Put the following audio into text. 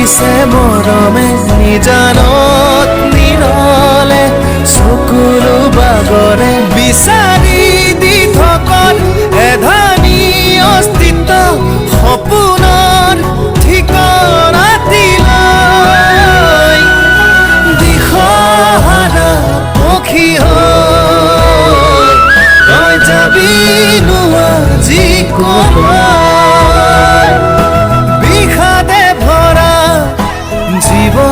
দিছে মৰমে নিজানত নিৰলে চকুলো বাগৰে বিচাৰি দি থকত এধানি অস্তিত্ব সপোনৰ ঠিকনা দিলৈ দিশহাৰা পক্ষী হৈ তই যাবি নোৱা যি বিষাদে ভৰা জীবন